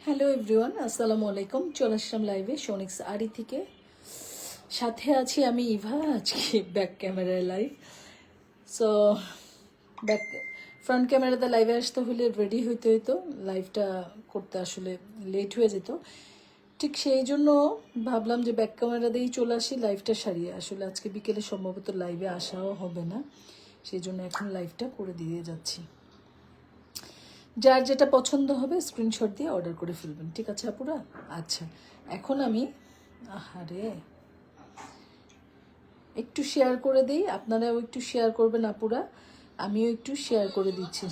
Hello everyone, আসসালামু আলাইকুম। চলে আসলাম লাইভে সোনিক্স আরি থেকে। সাথে আছি আমি ইভা। আজকে ব্যাক ক্যামেরায় লাইভ। সো ব্যাক ফ্রন্ট ক্যামেরাতে লাইভে আসতে হলে রেডি হইতে হইতো, লাইভটা করতে আসলে লেট হয়ে যেত। ঠিক সেই জন্য ভাবলাম যে ব্যাক ক্যামেরা দিয়েই চলে আসি, লাইভটা সারিয়ে। আসলে আজকে বিকেলে সম্ভবত লাইভে আসাও হবে না, সেই জন্য এখন লাইভটা করে দিয়ে যাচ্ছি। যার যেটা পছন্দ হবে স্ক্রিনশট দিয়ে অর্ডার করে ফেলবেন, ঠিক আছে আপুরা? আচ্ছা, এখন আমি আহারে একটু শেয়ার করে দিই, আপনারাও একটু শেয়ার করবেন আপুরা, আমিও একটু শেয়ার করে দিচ্ছি।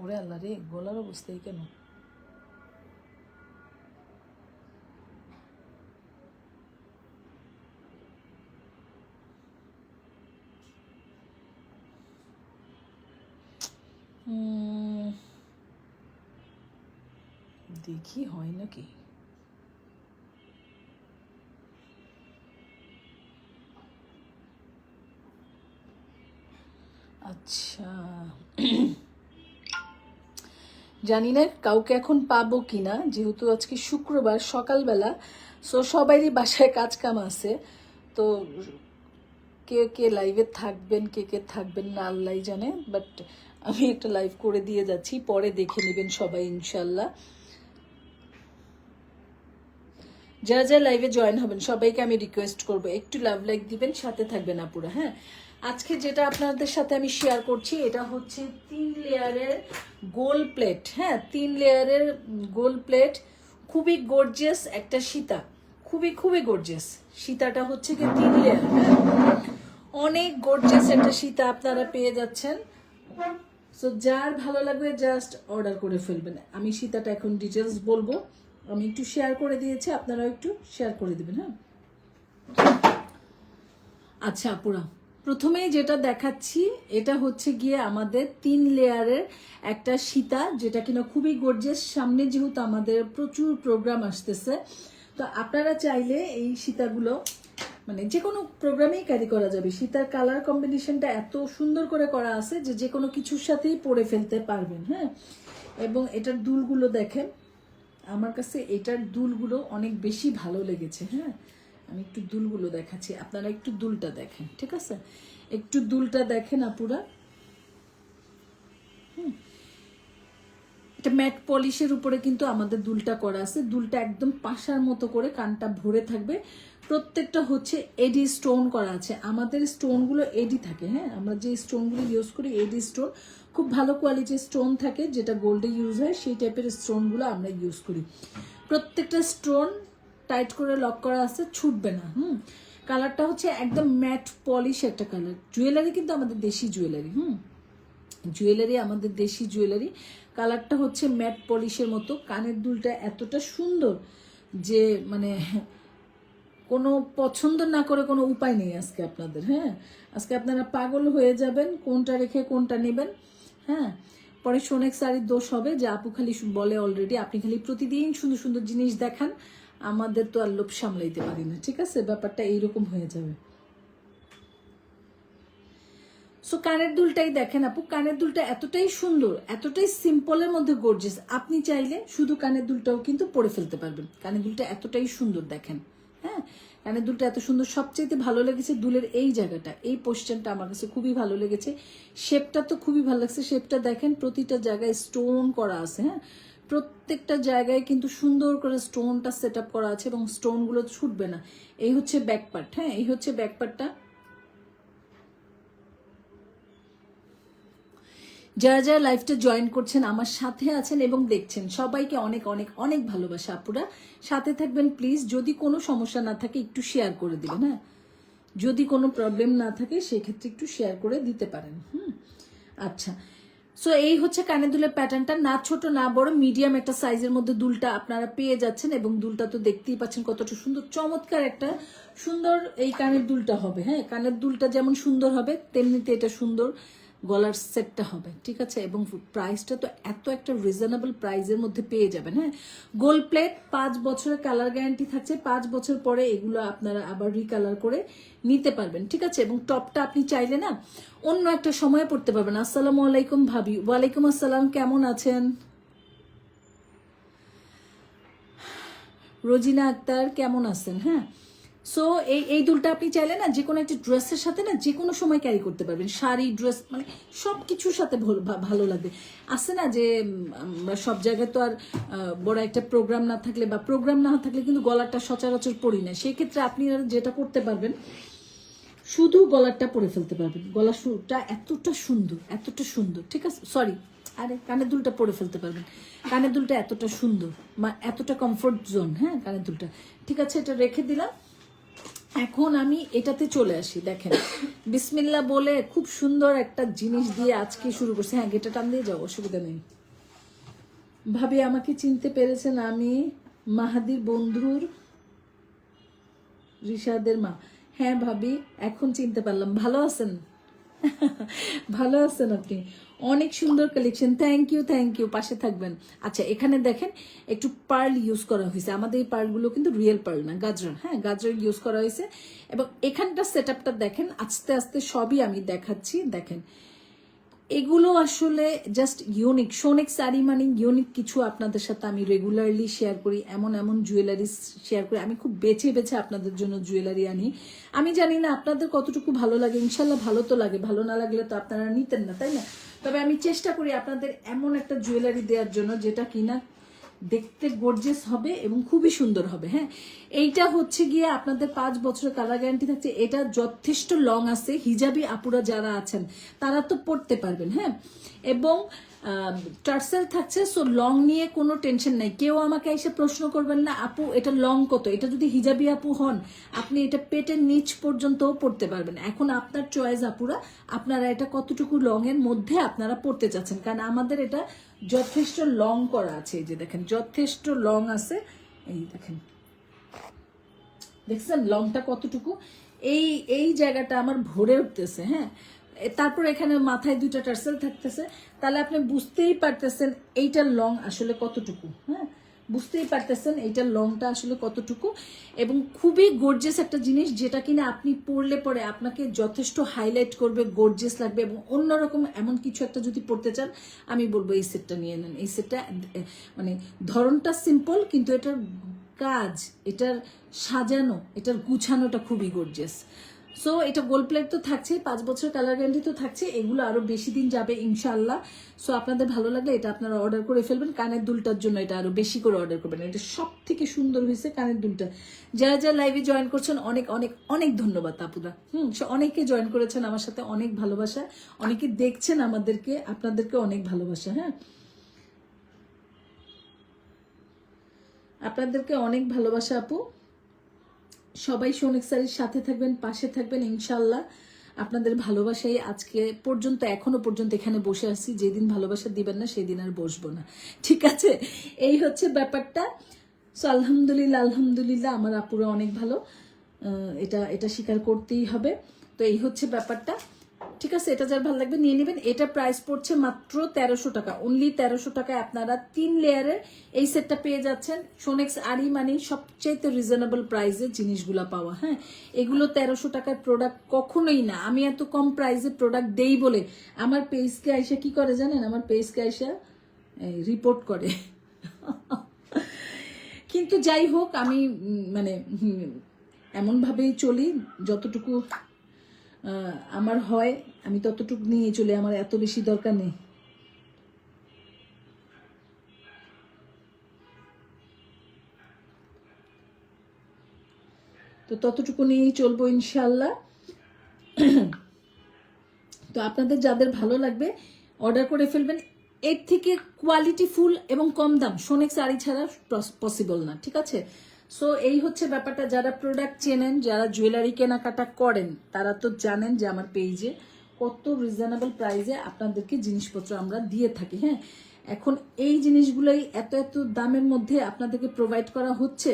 ওরে আল্লাহ রে, গলার অবস্থাই কেন? দেখি হয় নাকি। আচ্ছা, জানি না কাউকে এখন পাবো কিনা, যেহেতু আজকে শুক্রবার সকালবেলা, সো সবারই বাসায় কাজ কাম আছে। তো কে কে লাইভে থাকবেন, কে কে থাকবেন না আল্লাহ জানে, বাট আমি একটা লাইভ করে দিয়ে যাচ্ছি, পরে দেখে নেবেন সবাই ইনশাল্লাহ। যারা যারা লাইভে জয়েন হবেন সবাইকে আমি রিকোয়েস্ট করবো একটু লাভ লাইক দিবেন, সাথে থাকবেন আপুরা। হ্যাঁ, আজকে যেটা আপনাদের সাথে আমি শেয়ার করছি এটা হচ্ছে 3 লেয়ারের গোল প্লেট। হ্যাঁ, 3 লেয়ারের গোল প্লেট, খুবই গর্জিয়াস একটা সীতা, খুবই খুবই গর্জিয়াস। সীতাটা হচ্ছে কি 3 লেয়ার, অনেক গর্জিয়াস একটা সীতা আপনারা পেয়ে যাচ্ছেন। সো যার ভালো লাগবে জাস্ট অর্ডার করে ফেলবেন। আমি সীতাটা এখন ডিটেলস বলবো, আমি একটু শেয়ার করে দিয়েছি, আপনারাও একটু শেয়ার করে দিবেন। হ্যাঁ, আচ্ছা আপুরা, প্রথমেই যেটা দেখাচ্ছি এটা হচ্ছে গিয়ে আমাদের 3 লেয়ারের একটা সীতা, যেটা কিনা খুবই গর্জিয়াস। সামনে যেহেতু আমাদের প্রচুর প্রোগ্রাম আসতেছে, তো আপনারা চাইলে এই সীতাগুলো মানে যে কোনো প্রোগ্রামেই ক্যারি করা যাবে। সীতার কালার কম্বিনেশনটা এত সুন্দর করে করা আছে যে যে কোনো কিছুর সাথেই পরে ফেলতে পারবেন। হ্যাঁ, এবং এটার দুলগুলো দেখেন, আমার কাছে এটার দুলগুলো অনেক বেশি ভালো লেগেছে। হ্যাঁ, আমি একটু দুলগুলো দেখাচ্ছি, আপনারা একটু দুলটা দেখেন, ঠিক আছে? একটু দুলটা দেখেন আপুরা। এটা ম্যাট পলিশের উপরে কিন্তু আমাদের দুলটা করা আছে। দুলটা একদম পাশার মতো করে কানটা ভরে থাকবে। প্রত্যেকটা হচ্ছে এডি স্টোন করা আছে। আমাদের স্টোনগুলো এডি থাকে। হ্যাঁ, আমরা যে স্টোনগুলো ইউজ করি এডি স্টোন, খুব ভালো কোয়ালিটির স্টোন থাকে, যেটা গোল্ডে ইউজ হয় সেই টাইপের স্টোনগুলো আমরা ইউজ করি। প্রত্যেকটা স্টোন টাইট করে লক করা আছে, ছুটবে না। কালারটা হচ্ছে একদম ম্যাট পলিশ একটা কালার। জুয়েলারি কিন্তু আমাদের দেশি জুয়েলারি। জুয়েলারি আমাদের দেশি জুয়েলারি। কালারটা হচ্ছে ম্যাট পলিশের মতো। কানের দুলটা এতটা সুন্দর যে মানে কোনো পছন্দ না করে কোনো উপায় নেই আজকে আপনাদের। হ্যাঁ, আজকে আপনারা পাগল হয়ে যাবেন কোনটা রেখে কোনটা নেবেন। হ্যাঁ, পরে সোনেক শাড়ির দোষ হবে যে আপু খালি বলে অলরেডি আপনি খালি প্রতিদিন সুন্দর সুন্দর জিনিস দেখান, আমাদের তো আর লোভ সামলাইতে পারি না। ঠিক আছে, ব্যাপারটা এইরকম হয়ে যাবে। সো কানের দুলটাই দেখেন আপু, কানের দুলটা এতটাই সুন্দর, এতটাই সিম্পলের মধ্যে গর্জিয়াস। আপনি চাইলে শুধু কানের দুলটাও কিন্তু পরে ফেলতে পারবেন। কানের দুলটা এতটাই সুন্দর দেখেন। হ্যাঁ, কানের দুলটা এত সুন্দর। সবচেয়ে ভালো লেগেছে দুলের এই জায়গাটা, এই পোস্টারটা আমার কাছে খুবই ভালো লেগেছে। শেপটা তো খুবই ভালো লাগছে। শেপটা দেখেন, প্রতিটা জায়গায় স্টোন করা আছে। হ্যাঁ, প্রত্যেকটা জায়গায় কিন্তু সুন্দর করে স্টোনটা সেট আপ করা আছে এবং স্টোনগুলো ছুটবে না। এই হচ্ছে ব্যাক পার্ট। হ্যাঁ, এই হচ্ছে ব্যাক পার্টটা। যারা যারা লাইভটা জয়েন করছেন, আমার সাথে আছেন এবং দেখছেন, সবাইকে অনেক অনেক অনেক ভালোবাসা আপুরা। সাথে থাকবেন প্লিজ। যদি কোনো সমস্যা না থাকে একটু শেয়ার করে দিবেন। হ্যাঁ, যদি কোনো প্রবলেম না থাকে সেক্ষেত্রে একটু শেয়ার করে দিতে পারেন। আচ্ছা, সো এই হচ্ছে কানের দুলের প্যাটার্নটা, না ছোট না বড়, মিডিয়াম একটা সাইজের মধ্যে দুলটা আপনারা পেয়ে যাচ্ছেন। এবং দুলটা তো দেখতেই পাচ্ছেন কতটা সুন্দর, চমৎকার একটা সুন্দর এই কানের দুলটা হবে। হ্যাঁ, কানের দুলটা যেমন সুন্দর হবে তেমনিতে এটা সুন্দর গলার সেটটা হবে, ঠিক আছে। এবং প্রাইসটা তো এত একটা রিজনেবল প্রাইসের মধ্যে পেয়ে যাবেন। হ্যাঁ, গোল্ড প্লেট, 5 বছরের কালার গ্যারান্টি থাকছে, 5 বছর পরে এগুলো আপনারা আবার রিকালার করে নিতে পারবেন, ঠিক আছে। এবং টপটা আপনি চাইলে না অন্য একটা সময় পড়তে পারবেন। আসসালামু আলাইকুম ভাবি। ওয়ালাইকুম আসসালাম, কেমন আছেন? রোজিনা আক্তার কেমন আছেন? হ্যাঁ, সো এই দুলটা আপনি চাইলে না যে কোনো একটা ড্রেসের সাথে না যে কোনো সময় ক্যারি করতে পারবেন, শাড়ি, ড্রেস, মানে সব কিছুর সাথে ভালো লাগবে। আছে না যে আমরা সব জায়গায় তো আর বড় একটা প্রোগ্রাম না থাকলে বা প্রোগ্রাম না থাকলে কিন্তু গলাটা সচরাচর পরি না, সেই ক্ষেত্রে আপনি যেটা করতে পারবেন শুধু গলারটা পরে ফেলতে পারবেন। গলা সুরটা এতটা সুন্দর, এতটা সুন্দর, ঠিক আছে। সরি, আরে কানের দুলটা পরে ফেলতে পারবেন। কানের দুলটা এতটা সুন্দর, এতটা কমফোর্ট জোন। হ্যাঁ, কানের দুলটা ঠিক আছে, এটা রেখে দিলাম। এখন আমি এটাতে চলে আসি। দেখেন, বিসমিল্লা বলে খুব সুন্দর একটা জিনিস দিয়ে আজকে শুরু করছি। হ্যাঁ, গেটা টান দিয়ে যাও, অসুবিধা নেই। ভাবি আমাকে চিনতে পেরেছেন? আমি মাহাদির বন্ধুর রিশাদের মা। হ্যাঁ ভাবি, এখন চিনতে পারলাম। ভালো আছেন? ভালো আছেন আপনি? অনেক সুন্দর কালেকশন, থ্যাংক ইউ, পাশে থাকবেন। আচ্ছা, এখানে দেখেন একটু পার্ল ইউজ করা হয়েছে। আমাদের এই পার্লগুলো কিন্তু রিয়েল পার্ল না, গাজর। হ্যাঁ, গাজর ইউজ করা হয়েছে। এবং এখানটা সেট আপটা দেখেন, আস্তে আস্তে সবই আমি দেখাচ্ছি। দেখেন, এগুলো আসলে জাস্ট ইউনিক। সোনেক শাড়ি মানে ইউনিক কিছু আপনাদের সাথে আমি রেগুলারলি শেয়ার করি, এমন এমন জুয়েলারি শেয়ার করি। আমি খুব বেছে বেছে আপনাদের জন্য জুয়েলারি আনি। আমি জানি না আপনাদের কতটুকু ভালো লাগে, ইনশাল্লাহ ভালো তো লাগে, ভালো না লাগলে তো আপনারা নিতেন না, তাই না? তবে আমি চেষ্টা করি আপনাদের এমন একটা জুয়েলারি দেওয়ার জন্য যেটা কিনা দেখতে গর্জিয়াস হবে এবং খুবই সুন্দর হবে। হ্যাঁ, এইটা হচ্ছে গিয়ে আপনাদের 5 বছরের কালার গ্যারান্টি থাকছে। এটা যথেষ্ট লং আছে, হিজাবি আপুরা যারা আছেন তারা তো পড়তে পারবেন। হ্যাঁ, এবং টার্সেল থাকছে, সো লং নিয়ে কোনো টেনশন নাই। কেউ আমাকে এসে প্রশ্ন করবেন না আপু এটা লং কত। এটা যদি হিজাবি আপু হন আপনি এটা পেটের নিচ পর্যন্তও পড়তে পারবেন। এখন আপনার চয়েস আপুরা, আপনারা এটা কতটুকু লং এর মধ্যে আপনারা পড়তে চাচ্ছেন, কারণ আমাদের এটা যথেষ্ট লং করা আছে। এই যে দেখেন, যথেষ্ট লং আছে। এই দেখেন, দেখছেন লংটা কতটুকু? এই এই জায়গাটা আমার ভরে উঠতেছে। হ্যাঁ, তারপর এখানে মাথায় 2টা টার্সেল থাকতেছে, তাহলে আপনি বুঝতেই পারতেছেন এইটার লং আসলে কতটুকু। হ্যাঁ, বুঝতেই পারতেছেন এইটার লংটা আসলে কতটুকু। এবং খুবই গর্জিয়াস একটা জিনিস, যেটা কিনা আপনি পরলে পরে আপনাকে যথেষ্ট হাইলাইট করবে, গর্জিয়াস লাগবে। এবং অন্যরকম এমন কিছু একটা যদি পড়তে চান, আমি বলবো এই সেটটা নিয়ে নেন। এই সেটটা মানে ধরনটা সিম্পল, কিন্তু এটার কাজ, এটার সাজানো, এটার গুছানোটা খুবই গর্জিয়াস। সো এটা গোল্ড প্লেট তো থাকছে, 5 বছর কালার গ্যারান্টি তো থাকছে, এগুলো আরো বেশি দিন যাবে ইনশাআল্লাহ। সো আপনাদের ভালো লাগলে এটা আপনারা অর্ডার করে ফেলবেন। কানের দুলটার জন্য এটা আরো বেশি করে অর্ডার করবেন। এটা সব থেকে সুন্দর হয়েছে কানের দুলটা। যারা যারা লাইভে জয়েন করছেন অনেক অনেক অনেক ধন্যবাদ আপুদা। অনেকে জয়েন করেছেন আমার সাথে, অনেক ভালোবাসা। অনেকে দেখছেন আমাদেরকে, আপনাদেরকে অনেক ভালোবাসা। হ্যাঁ, আপনাদেরকে অনেক ভালোবাসা আপু। সবাই সোনেক শাড়ির সাথে থাকবেন, পাশে থাকবেন ইনশাল্লাহ। আপনাদের ভালোবাসাই আজকে পর্যন্ত, এখনো পর্যন্ত এখানে বসে আছি। যেদিন ভালোবাসা দিবেন না সেদিন আর বসবো না, ঠিক আছে। এই হচ্ছে ব্যাপারটা। সো আলহামদুলিল্লাহ, আলহামদুলিল্লাহ আমার আপুরা অনেক ভালো, এটা এটা স্বীকার করতেই হবে। তো এই হচ্ছে ব্যাপারটা, ঠিক আছে। এটা যার ভালো লাগবে নিয়ে নেবেন। এটা প্রাইস পড়ছে মাত্র 1300 টাকা, অনলি 1300 টাকায় আপনারা 3 লেয়ারের এই সেটটা পেয়ে যাচ্ছেন। সোনেক্স আরি মানে সবচেয়ে রিজনেবল প্রাইসে জিনিসগুলো পাওয়া। হ্যাঁ, এগুলো 1300 টাকার প্রোডাক্ট কখনোই না। আমি এত কম প্রাইসে প্রোডাক্ট দেই বলে আমার পেজকে আইসা কি করে জানেন? আমার পেজকে আইসা রিপোর্ট করে। কিন্তু যাই হোক, আমি মানে এমনভাবেই চলি, যতটুকু আমার হয় আমি ততটুকু নিয়ে চলে, আমার এত বেশি দরকার নেই। তো ততটুকু নিয়েই চলবো ইনশাল্লাহ। তো আপনাদের যাদের ভালো লাগবে অর্ডার করে ফেলবেন। এর থেকে কোয়ালিটি ফুল এবং কম দাম সোনেক শাড়ি ছাড়া পসিবল না, ঠিক আছে। সো এই হচ্ছে ব্যাপারটা। যারা প্রোডাক্ট চেনেন, যারা জুয়েলারি কেনাকাটা করেন, তারা তো জানেন যে আমার পেজে কত রিজনেবল প্রাইসে আপনাদেরকে জিনিসপত্র আমরা দিয়ে থাকি। হ্যাঁ, এখন এই জিনিসগুলোই এত এত দামের মধ্যে আপনাদেরকে প্রোভাইড করা হচ্ছে,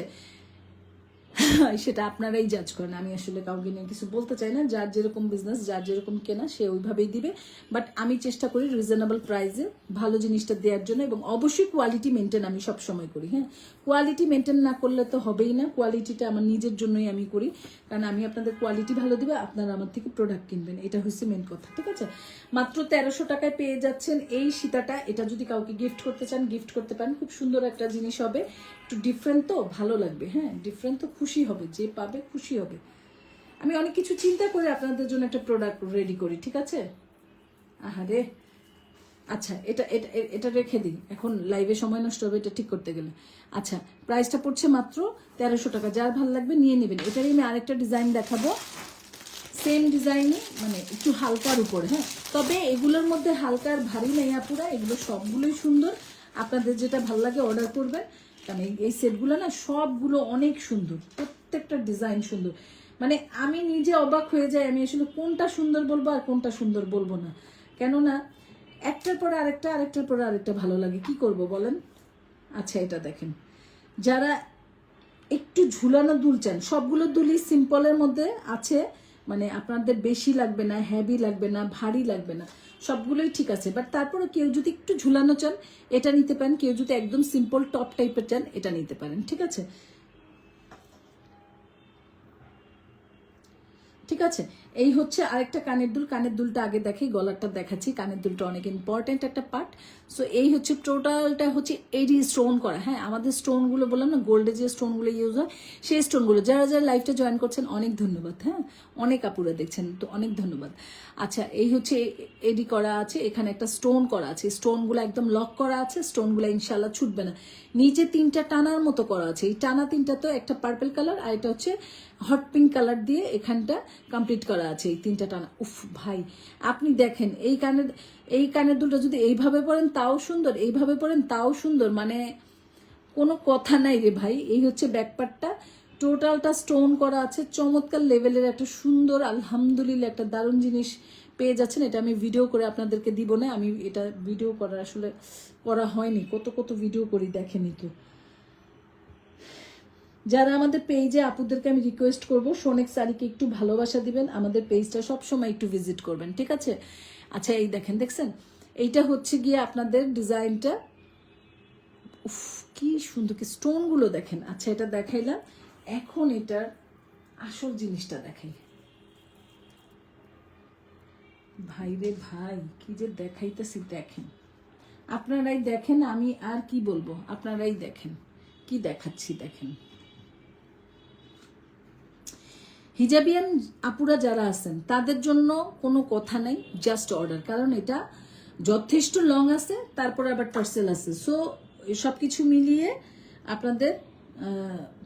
সেটা আপনারাই জাজ করেন। আমি আসলে কাউকে নিয়ে কিছু বলতে চাই না, যার যেরকম বিজনেস, যার যেরকম কেনা সে ওইভাবেই দিবে। বাট আমি চেষ্টা করি রিজনেবল প্রাইসে ভালো জিনিসটা দেওয়ার জন্য, এবং অবশ্যই কোয়ালিটি মেনটেন আমি সব সময় করি। হ্যাঁ, কোয়ালিটি মেনটেন না করলে তো হবেই না। কোয়ালিটিটা আমার নিজের জন্যই আমি করি, কারণ আমি আপনাদের কোয়ালিটি ভালো দিবে, আপনারা আমার থেকে প্রোডাক্ট কিনবেন, এটা হচ্ছে মেন কথা। ঠিক আছে, মাত্র 1300 টাকায় পেয়ে যাচ্ছেন এই সীতাটা। এটা যদি কাউকে গিফট করতে চান গিফট করতে পারেন, খুব সুন্দর একটা জিনিস হবে, একটু ডিফারেন্ট তো ভালো লাগবে। হ্যাঁ, ডিফারেন্ট তো খুশি হবে, যে পাবে খুশি হবে। আমি অনেক কিছু চিন্তা করে আপনাদের জন্য একটা প্রোডাক্ট রেডি করি। ঠিক আছে, আহারে আচ্ছা, এটা এটা এটা রেখে দিই, এখন লাইভে সময় নষ্ট হবে এটা ঠিক করতে গেলে। আচ্ছা, প্রাইসটা পড়ছে মাত্র 1300 টাকা। যার ভালো লাগবে নিয়ে নেবেন। এটারই আমি আরেকটা ডিজাইন দেখাবো, সেম ডিজাইনে, মানে একটু হালকার উপরে। হ্যাঁ, তবে এগুলোর মধ্যে হালকার ভারী নেই আপুরা, এগুলো সবগুলোই সুন্দর। আপনাদের যেটা ভালো লাগে অর্ডার করবেন, কারণ এই সেটগুলো না সবগুলো অনেক সুন্দর, প্রত্যেকটা ডিজাইন সুন্দর। মানে আমি নিজে অবাক হয়ে যাই, আমি আসলে কোনটা সুন্দর বলবো আর কোনটা সুন্দর বলবো না, কেননা একটার পরে আরেকটা, আরেকটার পরে আরেকটা ভালো লাগে, কি করব বলেন। আচ্ছা, এটা দেখেন, যারা একটু ঝুলানো দুল চান, সবগুলো দুলই সিম্পলের মধ্যে আছে, মানে আপনাদের বেশি লাগবে না, হেভি লাগবে না, ভারী লাগবে না, সবগুলোই ঠিক আছে। বাট তারপরে কেউ যদি একটু ঝুলানো চান এটা নিতে পারেন, কেউ যদি একদম সিম্পল টপ টাইপের চান এটা নিতে পারেন। ঠিক আছে, ঠিক আছে। এই হচ্ছে আরেকটা কানের দুল। কানের দুলটা আগে দেখি, গলারটা দেখাচ্ছি। কানের দুলটা অনেক ইম্পর্টেন্ট একটা পার্ট। সো এই হচ্ছে টোটালটা হচ্ছে এডি স্টোন করা। হ্যাঁ, আমাদের স্টোনগুলো বললাম না, গোল্ডে যে স্টোনগুলো ইউজ হয় সেই স্টোনগুলো। যারা যারা লাইভটা জয়েন করছেন অনেক ধন্যবাদ। হ্যাঁ, অনেক আপুরা দেখছেন তো অনেক ধন্যবাদ। আচ্ছা, এই হচ্ছে এডি করা আছে, এখানে একটা স্টোন করা আছে, স্টোনগুলো একদম লক করা আছে, স্টোনগুলো ইনশাল্লাহ ছুটবে না। নিচে 3টা টানার মতো করা আছে, এই টানা 3টা তো একটা পার্পল কালার আর এটা হচ্ছে হট পিঙ্ক কালার দিয়ে এখানটা কমপ্লিট করা আছে, এই 3টা টানা। উফ ভাই, আপনি দেখেন এই কানের দুলটা যদি এইভাবে পরেন তাও সুন্দর, এইভাবে পরেন তাও সুন্দর, মানে কোনো কথা নাই রে ভাই। এই হচ্ছে ব্যাকপার্টটা, টোটালটা স্টোন করা আছে, চমৎকার লেভেলের একটা সুন্দর, আলহামদুলিল্লাহ একটা দারুণ জিনিস পেয়ে যাচ্ছেন। এটা আমি ভিডিও করে আপনাদেরকে দিব না, আমি এটা ভিডিও করার আসলে করা হয়নি, কত কত ভিডিও করি দেখেনি তো। যারা আমাদের পেজে আপুদেরকে আমি রিকোয়েস্ট করব, সোনেক শাড়িকে একটু ভালোবাসা দিবেন, আমাদের পেজটা সবসময় একটু ভিজিট করবেন। ঠিক আছে, আচ্ছা এই দেখেন, দেখছেন এইটা হচ্ছে গিয়ে আপনাদের ডিজাইনটা, উফ কি সুন্দর, কি স্টোনগুলো দেখেন। আচ্ছা, এটা দেখাইলাম, এখন এটার আসল জিনিসটা দেখাই। ভাই রে ভাই, কি যে দেখাইতেছি দেখেন, আপনারাই দেখেন, আমি আর কি বলবো, আপনারাই দেখেন কি দেখাচ্ছি। দেখেন, হিজাবিয়ান আপুরা যারা আছেন তাদের জন্য কোনো কথা নাই, জাস্ট অর্ডার, কারণ এটা যথেষ্ট লং আছে, তারপরে আবার টার্সেল আছে। সো সব কিছু মিলিয়ে আপনাদের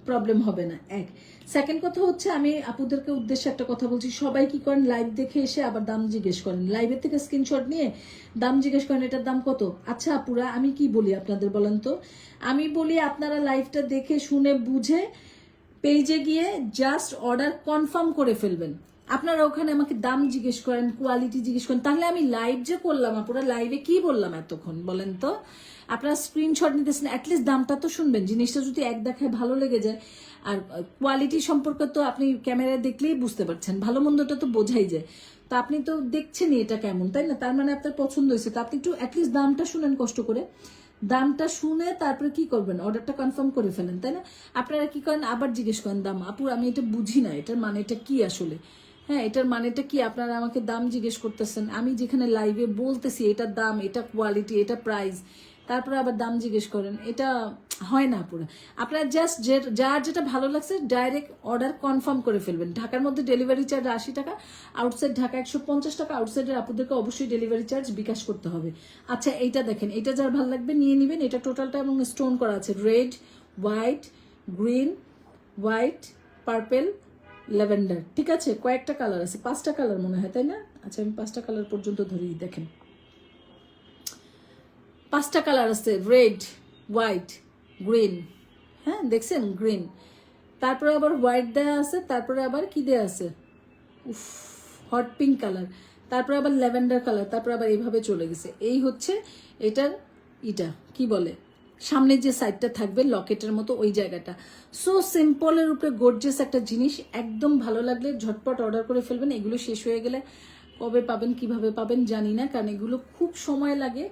প্রবলেম হবে না। এক সেকেন্ড কথা হচ্ছে, আমি আপুদেরকে উদ্দেশ্যে একটা কথা বলছি, সবাই কি করেন লাইভ দেখে এসে আবার দাম জিজ্ঞেস করেন, লাইভের থেকে স্ক্রিনশট নিয়ে দাম জিজ্ঞেস করেন, এটার দাম কত। আচ্ছা আপুরা, আমি কি বলি আপনাদের বলেন তো, আমি বলি আপনারা লাইভটা দেখে শুনে বুঝে পেজে গিয়ে জাস্ট অর্ডার কনফার্ম করে ফেলবেন। আপনারা ওখানে আমাকে দাম জিজ্ঞেস করেন, কোয়ালিটি জিজ্ঞেস করেন, তাহলে আমি লাইভ যে করলাম, আপনারা লাইভে কি বললাম এতক্ষণ বলেন তো। আপনারা স্ক্রিনশট নিতেছেন, অ্যাটলিস্ট দামটা তো শুনবেন। জিনিসটা যদি এক দেখায় ভালো লেগে যায়, আর কোয়ালিটি সম্পর্কে তো আপনি ক্যামেরায় দেখলেই বুঝতে পারছেন, ভালো মন্দটা তো বোঝাই যায়। তো আপনি তো দেখছেনই এটা কেমন, তাই না? তার মানে আপনার পছন্দ হয়েছে, তো আপনি একটু অ্যাটলিস্ট দামটা শুনেন কষ্ট করে। দামটা শুনে তারপরে কি করবেন, অর্ডারটা কনফার্ম করে ফেলেন, তাই না? আপনারা কি করেন, আবার জিজ্ঞেস করেন দাম, আপু আমি এটা বুঝি না, এটার মানেটা কি আসলে। হ্যাঁ, এটার মানেটা কি, আপনারা আমাকে দাম জিজ্ঞেস করতেছেন, আমি যেখানে লাইভে বলতেছি এটার দাম, এটা কোয়ালিটি, এটা প্রাইস, তারপরে আবার দাম জিজ্ঞেস করেন, এটা হয় না পুরো। আপনারা জাস্ট যার যেটা ভালো লাগছে ডাইরেক্ট অর্ডার কনফার্ম করে ফেলবেন। ঢাকার মধ্যে ডেলিভারি চার্জ 80 টাকা, আউটসাইড ঢাকা 150 টাকা। আউটসাইডের আপনাদেরকে অবশ্যই ডেলিভারি চার্জ বিকাশ করতে হবে। আচ্ছা, এইটা দেখেন, এটা যার ভালো লাগবে নিয়ে নেবেন। এটা টোটালটা এবং স্টোন করা আছে, red, white, green, white, purple, lavender. ঠিক আছে, কয়েকটা কালার আছে, 5টা কালার মনে হয়, তাই না? আচ্ছা, আমি 5টা কালার পর্যন্ত ধরি, দেখেন 5টা কালার আছে, রেড, হোয়াইট, গ্রিন। হ্যাঁ দেখছেন, গ্রিন, তারপরে আবার হোয়াইট দেওয়া আছে, তারপরে আবার কি দেওয়া আছে, উফ, হট পিঙ্ক কালার, তারপর আবার ল্যাভেন্ডার কালার, তারপর আবার এইভাবে চলে গেছে। এই হচ্ছে এটার কি বলে সামনের যে সাইডটা থাকবে লকেটের মতো ওই জায়গাটা। সো সিম্পলের উপরে গর্জিয়াস একটা জিনিস, একদম ভালো লাগলে ঝটপট অর্ডার করে ফেলবেন। এগুলো শেষ হয়ে গেলে কবে পাবেন কিভাবে পাবেন জানি না, কারণ এগুলো খুব সময় লাগে।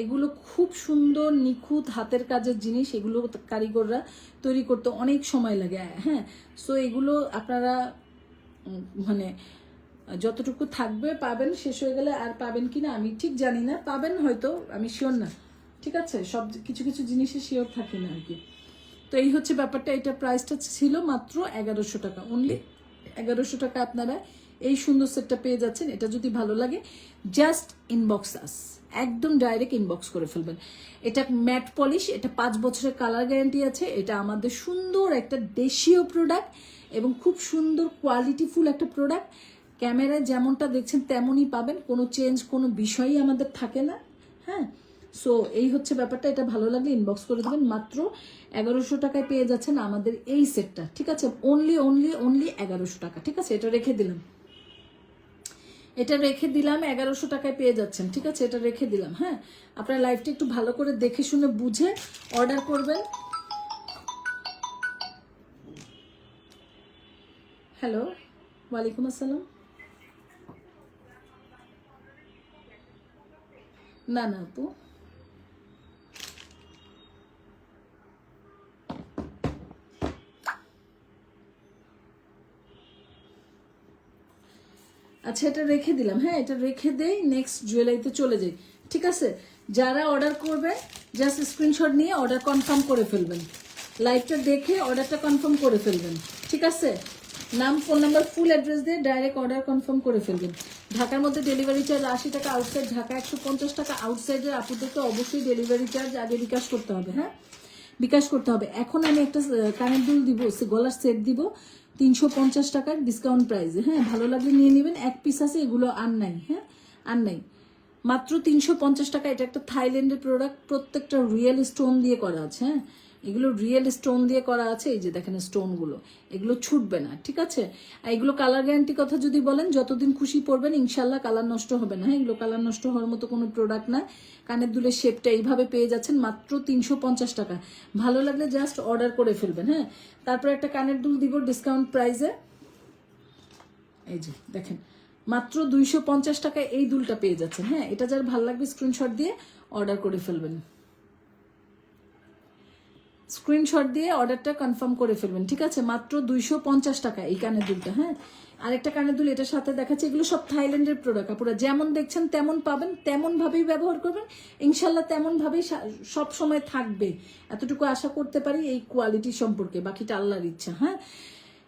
এগুলো খুব সুন্দর নিখুঁত হাতের কাজের জিনিস, এগুলো কারিগররা তৈরি করতে অনেক সময় লাগে। হ্যাঁ, সো এগুলো আপনারা মানে যতটুকু থাকবে পাবেন, শেষ হয়ে গেলে আর পাবেন কিনা আমি ঠিক জানি না, পাবেন হয়তো, আমি শিওর না। ঠিক আছে, সব কিছু কিছু জিনিসে শিওর থাকি না আর কি। তো এই হচ্ছে ব্যাপারটা। এটা প্রাইসটা ছিল মাত্র 1100 টাকা, অনলি 1100 টাকা আপনারা এই সুন্দর সেটটা পেয়ে যাচ্ছেন। এটা যদি ভালো লাগে জাস্ট ইনবক্স আস, একদম ডাইরেক্ট ইনবক্স করে ফেলবেন। এটা ম্যাট পলিশ, এটা 5 বছরের কালার গ্যারান্টি আছে। এটা আমাদের সুন্দর একটা দেশীয় প্রোডাক্ট এবং খুব সুন্দর কোয়ালিটিফুল একটা প্রোডাক্ট। ক্যামেরায় যেমনটা দেখছেন তেমনই পাবেন, কোনো চেঞ্জ কোনো বিষয়ই আমাদের থাকে না। হ্যাঁ, সো এই হচ্ছে ব্যাপারটা। এটা ভালো লাগলে ইনবক্স করে দেবেন। মাত্র 1100 টাকায় পেয়ে যাচ্ছেন আমাদের এই সেটটা। ঠিক আছে, অনলি 1100 টাকা। ঠিক আছে, এটা রেখে দিলাম, 1100 টাকায় পেয়ে যাচ্ছেন। ঠিক আছে, এটা রেখে দিলাম। হ্যাঁ, আপনার লাইফটা একটু ভালো করে দেখে শুনে বুঝে অর্ডার করবেন। হ্যালো, ওয়ালাইকুম আসসালাম। না না আপু, আচ্ছা এটা রেখে দিলাম। হ্যাঁ, এটা রেখে দেই, নেক্সট জুয়েলারিতে চলে যাই। ঠিক আছে, যারা অর্ডার করবে জাস্ট স্ক্রিনশট নিয়ে অর্ডার কনফার্ম করে ফেলবেন, লাইভটা দেখে অর্ডারটা কনফার্ম করে ফেলবেন। ঠিক আছে, নাম ফোন নাম্বার ফুল অ্যাড্রেস দিয়ে ডাইরেক্ট অর্ডার কনফার্ম করে ফেলবেন। ঢাকার মধ্যে ডেলিভারি চার্জ 80 টাকা, আউটসাইড ঢাকা 150 টাকা। আউটসাইডের আপুদেরকে অবশ্যই ডেলিভারি চার্জ আগে বিকাশ করতে হবে। হ্যাঁ, বিকাশ করতে হবে। এখন আমি একটা কানের দুল দিব, গলার সেট দিব 350 টাকার ডিসকাউন্ট প্রাইসে। হ্যাঁ, ভালো লাগলে নিয়ে নেবেন, এক পিস আছে, এগুলো আর নাই। হ্যাঁ, আর নাই, মাত্র 350 টাকা। এটা একটা থাইল্যান্ডের প্রোডাক্ট, প্রত্যেকটা রিয়েল স্টোন দিয়ে করা আছে। হ্যাঁ, এগুলো রিয়েল স্টোন দিয়ে করা আছে। এই যে দেখেন স্টোনগুলো, এগুলো ছুটবে না। ঠিক আছে, আর এগুলো কালার গ্যারান্টি কথা যদি বলেন যতদিন খুশি পরবেন ইনশাল্লাহ কালার নষ্ট হবে না। হ্যাঁ, এগুলো কালার নষ্ট হওয়ার মতো কোনো প্রোডাক্ট না। কানের দুলের শেপটা এইভাবে পেয়ে যাচ্ছেন মাত্র 350 টাকা। ভালো লাগলে জাস্ট অর্ডার করে ফেলবেন। হ্যাঁ, তারপর একটা কানের দুল দিব ডিসকাউন্ট প্রাইসে। এই যে দেখেন মাত্র 250 টাকায় এই দুলটা পেয়ে যাচ্ছেন। হ্যাঁ, এটা যার ভালো লাগবে স্ক্রিনশট দিয়ে অর্ডার করে ফেলবেন, স্ক্রিনশট দিয়ে অর্ডারটা কনফার্ম করে ফেলবেন। ঠিক আছে, মাত্র 250 টাকা এই কানের দুলটা। হ্যাঁ, আরেকটা কানের দুল এটার সাথে দেখাচ্ছে। এগুলো সব থাইল্যান্ডের প্রোডাক্ট, আপনারা যেমন দেখছেন তেমন পাবেন, তেমন ভাবেই ব্যবহার করবেন ইনশাল্লাহ, তেমন ভাবেই সব সময় থাকবে। এতটুকু আশা করতে পারি এই কোয়ালিটি সম্পর্কে, বাকিটা আল্লাহর ইচ্ছা। হ্যাঁ,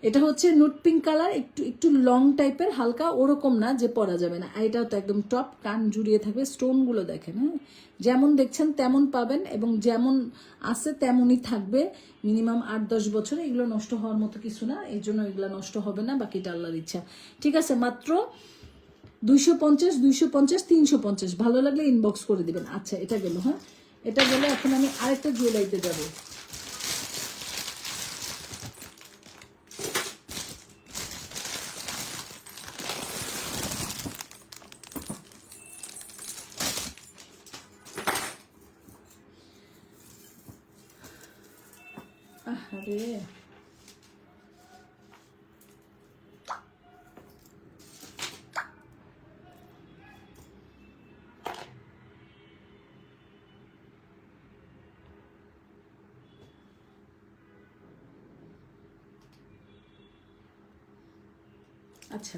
এটা হচ্ছে নুট পিঙ্ক কালার, একটু একটু লং টাইপের, হালকা ওরকম না যে পরা যাবে না। এটাও তো একদম টপ, কান জুড়িয়ে থাকবে। স্টোনগুলো দেখেন। হ্যাঁ, যেমন দেখছেন তেমন পাবেন এবং যেমন আছে তেমনই থাকবে মিনিমাম 8-10 বছরে। এগুলো নষ্ট হওয়ার মতো কিছু না, এই জন্য এগুলো নষ্ট হবে না, বাকিটা আল্লাহর ইচ্ছা। ঠিক আছে, মাত্র 250, 350। ভালো লাগলে ইনবক্স করে দিবেন। আচ্ছা এটা গেল। হ্যাঁ, এটা গেলে এখন আমি আরেকটা জুয়েলারিতে যাবো। আরে আচ্ছা,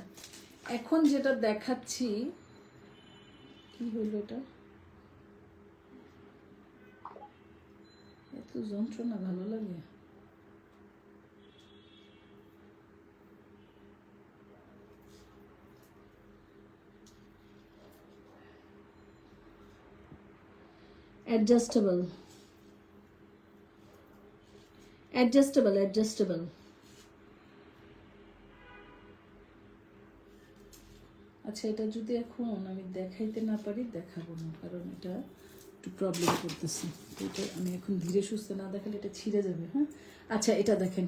এখন যেটা দেখাচ্ছি কি হইল, এটা এত যন্ত্রণা ভালো লাগে। Adjustable, adjustable, adjustable. আচ্ছা, এটা যদি এখন আমি দেখাইতে না পারি দেখাবো না, কারণ এটা একটু প্রবলেম করতেছে। তো এটা আমি এখন ধীরে সুস্থে না দেখালে এটা ছিঁড়ে যাবে। হ্যাঁ, আচ্ছা এটা দেখেন,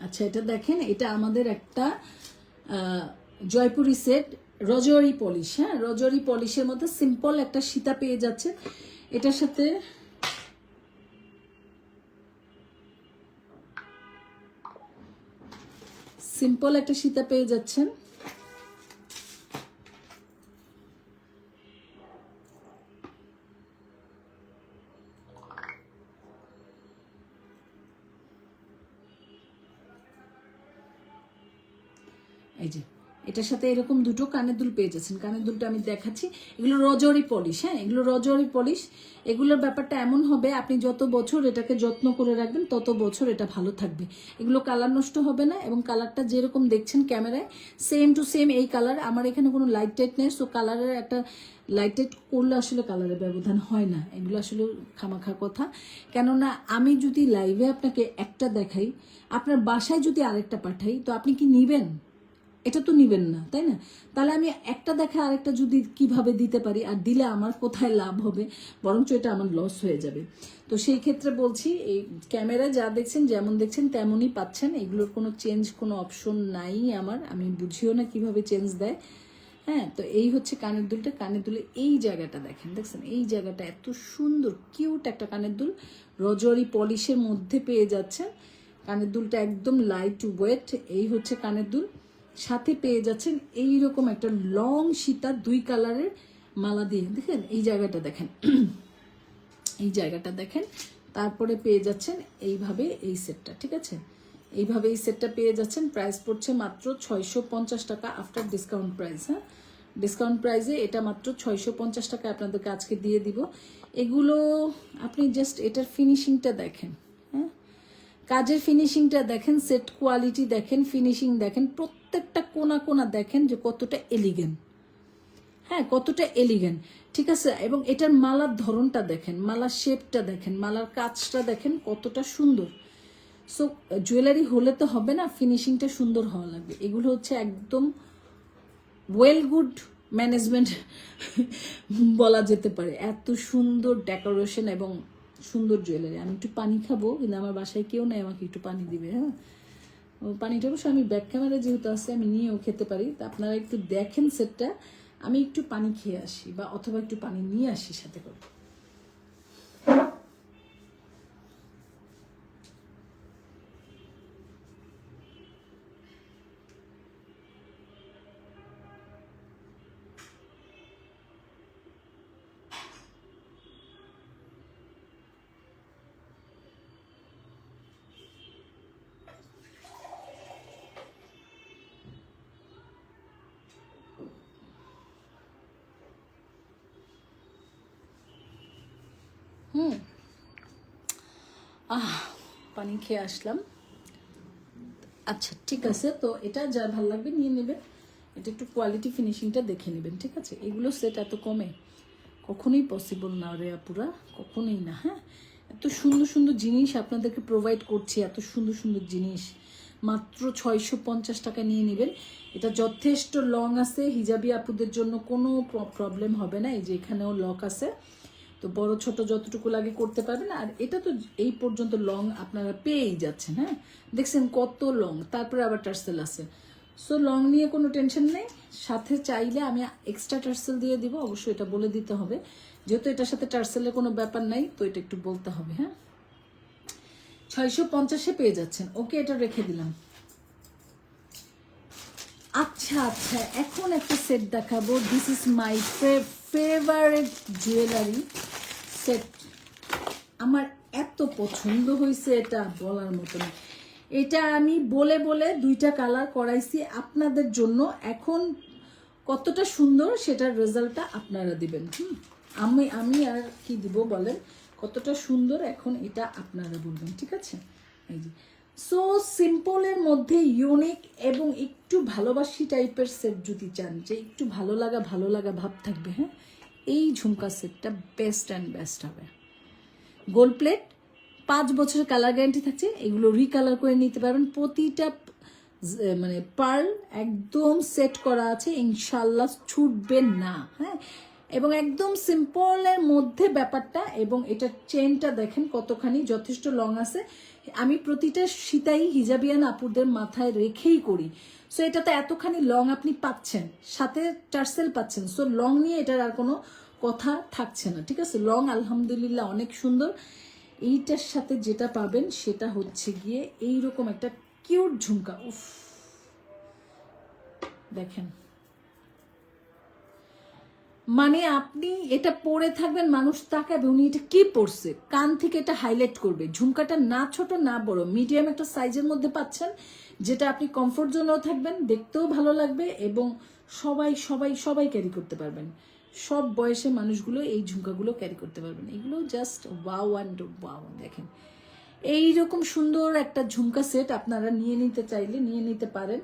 আচ্ছা এটা দেখেন, এটা আমাদের একটা জয়পুরি সেট, রজরি পলিশ। হ্যাঁ, রজরি পলিশের মধ্যে সিম্পল একটা সীতা পেয়ে যাচ্ছে এটার সাথে। সিম্পল একটা সীতা পেয়ে যাচ্ছেন। এই যে এটার সাথে এরকম দুটো কানের দুল পেয়ে যাচ্ছেন। কানের দুলটা আমি দেখাচ্ছি, এগুলো রজরি পলিশ। হ্যাঁ, এগুলো রজরি পলিশ। এগুলোর ব্যাপারটা এমন হবে, আপনি যত বছর এটাকে যত্ন করে রাখবেন তত বছর এটা ভালো থাকবে। এগুলো কালার নষ্ট হবে না, এবং কালারটা যেরকম দেখছেন ক্যামেরায় সেম টু সেম এই কালার। আমার এখানে কোনো লাইট টাইট নেই, সো কালারের একটা লাইট টাইট করলে আসলে কালারের ব্যবধান হয় না। এগুলো আসলে খামাখা কথা, কেননা আমি যদি লাইভে আপনাকে একটা দেখাই, আপনার বাসায় যদি আরেকটা পাঠাই, তো আপনি কি নিবেন? এটা তো নিবেন না, তাই না? তাহলে আমি একটা দেখে আরেকটা যদি কিভাবে দিতে পারি, আর দিলে আমার কোথায় লাভ হবে, বরঞ্চ এটা আমার লস হয়ে যাবে। তো সেই ক্ষেত্রে বলছি, এই ক্যামেরা যা দেখছেন যেমন দেখছেন তেমনই পাচ্ছেন। এগুলোর কোনো চেঞ্জ, কোনো অপশন নাই আমার, আমি বুঝিও না কিভাবে চেঞ্জ দেয়। হ্যাঁ, তো এই হচ্ছে কানের দুলটা। কানের দুলে এই জায়গাটা দেখেন, দেখছেন এই জায়গাটা এত সুন্দর কিউট একটা কানের দুল, রজরি পলিশের মধ্যে পেয়ে যাচ্ছেন। কানের দুলটা একদম লাইট ওয়েট। এই হচ্ছে কানের দুল, সাথে পেয়ে যাচ্ছেন এইরকম একটা লং সীতা 2 কালারের মালা দিয়ে। দেখেন এই জায়গাটা দেখেন, এই জায়গাটা দেখেন। তারপরে পেয়ে যাচ্ছেন এইভাবে এই সেটটা, ঠিক আছে? এইভাবে এই সেটটা পেয়ে যাচ্ছেন। প্রাইস পড়ছে মাত্র 650 টাকা আফটার ডিসকাউন্ট প্রাইস। হ্যাঁ, ডিসকাউন্ট প্রাইসে এটা মাত্র 650 টাকা আপনাদেরকে আজকে দিয়ে দিব। এগুলো আপনি জাস্ট এটার ফিনিশিংটা দেখেন। হ্যাঁ, কাজের ফিনিশিংটা দেখেন, সেট কোয়ালিটি দেখেন, ফিনিশিং দেখেন, প্রত্যেকটা কোনা কোনা দেখেন যে কতটা এলিগেন্ট। হ্যাঁ, কতটা এলিগেন্ট, ঠিক আছে? এবং এটার মালার ধরনটা দেখেন, মালার শেপটা দেখেন, মালার কাজটা দেখেন কতটা সুন্দর। সো জুয়েলারি হলে তো হবে না, ফিনিশিংটা সুন্দর হওয়া লাগবে। এগুলো হচ্ছে একদম ওয়েল গুড ম্যানেজমেন্ট বলা যেতে পারে। এত সুন্দর ডেকোরেশন এবং সুন্দর জুয়েলারি। আমি একটু পানি খাবো, কিন্তু আমার বাসায় কেউ নেই আমাকে একটু পানি দিবে। হ্যাঁ, পানিটা অবশ্য আমি ব্যাক ক্যামেরা যেহেতু আছে আমি নিয়েও খেতে পারি। তা আপনারা একটু দেখেন সেটটা, আমি একটু পানি খেয়ে আসি, বা অথবা একটু পানি নিয়ে আসি সাথে করে। পানি খেয়ে আসলাম। আচ্ছা ঠিক আছে, তো এটা যার ভালো লাগবে নিয়ে নেবেন। এটা একটু কোয়ালিটি ফিনিশিংটা দেখে নেবেন, ঠিক আছে? এগুলো সেট এত কমে কখনোই পসিবল না রে আপুরা, কখনোই না। হ্যাঁ, এত সুন্দর সুন্দর জিনিস আপনাদেরকে প্রোভাইড করছি, এত সুন্দর সুন্দর জিনিস মাত্র 650 টাকা নিয়ে নেবেন। এটা যথেষ্ট লং আছে, হিজাবি আপুদের জন্য কোনো প্রবলেম হবে না। এই যে এখানেও লক আছে, তো বড় ছোট যতটুকু লাগে করতে পারবেন। আর এটা তো এই পর্যন্ত লং আপনারা পেয়েই যাচ্ছেন। হ্যাঁ, দেখছেন কত লং, তারপরে আবার টার্সেল আছে। সো লং নিয়ে কোনো টেনশন নেই। সাথে চাইলে আমি এক্সট্রা টার্সেল দিয়ে দিব, অবশ্যই এটা বলে দিতে হবে। যেহেতু এটার সাথে টার্সেলের কোনো ব্যাপার নাই, তো এটা একটু বলতে হবে। হ্যাঁ, 650-এ পেয়ে যাচ্ছেন। ওকে, এটা রেখে দিলাম। আচ্ছা আচ্ছা, এখন একটা সেট দেখাবো। This is my favourite jewellery set. আমার এত পছন্দ হয়েছে, এটা বলার মতো না। এটা আমি বলে বলে 2টা কালার করাইছি আপনাদের জন্য। এখন কতটা সুন্দর সেটার রেজাল্টটা আপনারা দিবেন। আমি আর কি দিব বলেন, কতটা সুন্দর এখন এটা আপনারা বলবেন, ঠিক আছে? এই যে সো সিম্পলের মধ্যে ইউনিক এবং একটু ভালোবাসি টাইপের সেট যদি চান, যে একটু ভালো লাগা ভাব থাকবে, হ্যাঁ, এই ঝুমকা সেটটা বেস্ট অ্যান্ড বেস্ট হবে। গোল্ড প্লেট, 5 বছরের কালার গ্যারান্টি থাকছে। এগুলো রিকালার করে নিতে পারবেন। প্রতিটা মানে পার্ল একদম সেট করা আছে, ইনশাল্লাহ ছুটবে না। হ্যাঁ, এবং একদম সিম্পলের মধ্যে ব্যাপারটা। এবং এটা চেনটা দেখেন কতখানি, যথেষ্ট লং আছে। আমি প্রতিটা সীতাই হিজাবিয়ান আপুদের মাথায় রেখেই করি। সো এটাতে এতখানি লং আপনি পাচ্ছেন, সাথে টার্সেল পাচ্ছেন, সো লং নিয়ে এটার আর কোনো কথা থাকছে না, ঠিক আছে। লং আলহামদুলিল্লাহ অনেক সুন্দর। এইটার সাথে যেটা পাবেন সেটা হচ্ছে গিয়ে এইরকম একটা কিউট ঝুমকা। উফ দেখেন, মানে আপনি এটা পরে থাকবেন, মানুষ তাকাবে উনি এটা কি পরছে, কান থেকে এটা হাইলাইট করবে। ঝুমকাটা না ছোট না বড়, মিডিয়াম একটা সাইজের মধ্যে পাচ্ছেন, যেটা আপনি কমফোর্ট জোনেও থাকবেন, দেখতেও ভালো লাগবে, এবং সবাই সবাই সবাই ক্যারি করতে পারবেন। সব বয়সে মানুষগুলো এই ঝুমকাগুলো ক্যারি করতে পারবেন। এগুলো জাস্ট ওয়াও অ্যান্ড ওয়াও। দেখেন এইরকম সুন্দর একটা ঝুমকা সেট আপনারা নিয়ে নিতে চাইলে নিয়ে নিতে পারেন।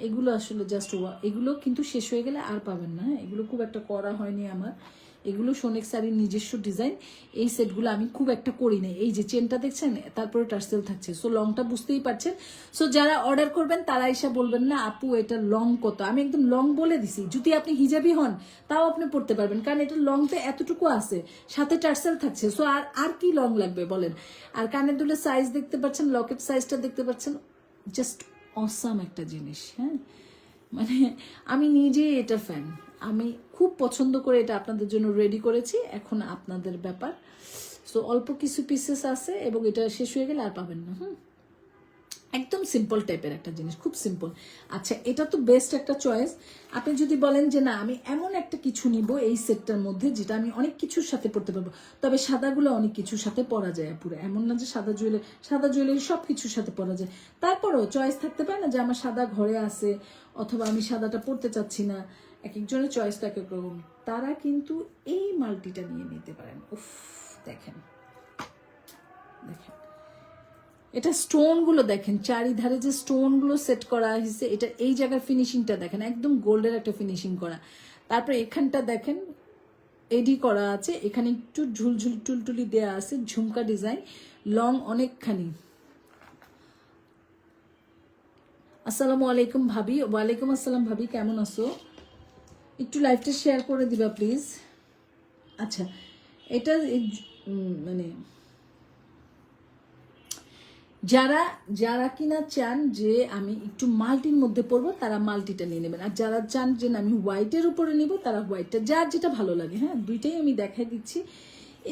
এগুলো আসলে জাস্ট এগুলো কিন্তু শেষ হয়ে গেলে আর পাবেন না। হ্যাঁ, এগুলো খুব একটা করা হয়নি আমার। এগুলো সোনেক শাড়ির নিজস্ব ডিজাইন। এই সেটগুলো আমি খুব একটা করি নাই। এই যে চেনটা দেখছেন, তারপরে টার্সেল থাকছে, সো লংটা বুঝতেই পারছেন। সো যারা অর্ডার করবেন তারা এসে বলবেন না আপু এটা লং কত, আমি একদম লং বলে দিছি। যদি আপনি হিজাবি হন তাও আপনি পড়তে পারবেন, কারণ এটা লংতে এতটুকু আছে, সাথে টার্সেল থাকছে। সো আর কি লং লাগবে বলেন। আর কানের দুলের সাইজ দেখতে পাচ্ছেন, লকেট সাইজটা দেখতে পাচ্ছেন, জাস্ট অসাম একটা জিনিস। হ্যাঁ, মানে আমি নিজেই এটা ফ্যান, আমি খুব পছন্দ করে এটা আপনাদের জন্য রেডি করেছি। এখন আপনাদের ব্যাপার। সো অল্প কিছু পিসেস আছে এবং এটা শেষ হয়ে গেলে আর পাবেন না। একদম সিম্পল টাইপের একটা জিনিস, খুব সিম্পল। আচ্ছা, এটা তো বেস্ট একটা চয়েস। আপনি যদি বলেন যে না আমি এমন একটা কিছু নিব এই সেটটার মধ্যে যেটা আমি অনেক কিছুর সাথে পড়তে পারবো, তবে সাদাগুলো অনেক কিছুর সাথে পরা যায় পুরো, এমন না যে সাদা জুয়েলারি সব কিছুর সাথে পরা যায়। তারপরেও চয়েস থাকতে পারে না যে আমার সাদা ঘরে আছে, অথবা আমি সাদাটা পড়তে চাচ্ছি না। এক একজনের চয়েসটা এক এক রকম। তারা কিন্তু এই মাল্টিটা নিয়ে নিতে পারেন। উফ দেখেন দেখেন, এটা স্টোনগুলো দেখেন, চারিধারে যে স্টোনগুলো সেট করা হয়েছে, এটা এই জায়গার ফিনিশিংটা দেখেন, একদম গোল্ডের একটা ফিনিশিং করা। তারপরে এখানটা দেখেন এডি করা আছে, এখানে একটু ঝুলঝুল টুলটুলি দেওয়া আছে, ঝুমকা ডিজাইন, লং অনেকখানি। আসসালামু আলাইকুম ভাবি। ওয়ালাইকুম আসসালাম ভাবি, কেমন আছো? একটু লাইভটা শেয়ার করে দিবা প্লিজ। আচ্ছা, এটা মানে যারা যারা কিনা চান যে আমি একটু মাল্টির মধ্যে পরবো তারা মাল্টিটা নিয়ে নেবেন, আর যারা চান যে আমি হোয়াইটের উপরে নিব তারা হোয়াইটটা, যার যেটা ভালো লাগে। হ্যাঁ, দুইটাই আমি দেখাই দিচ্ছি।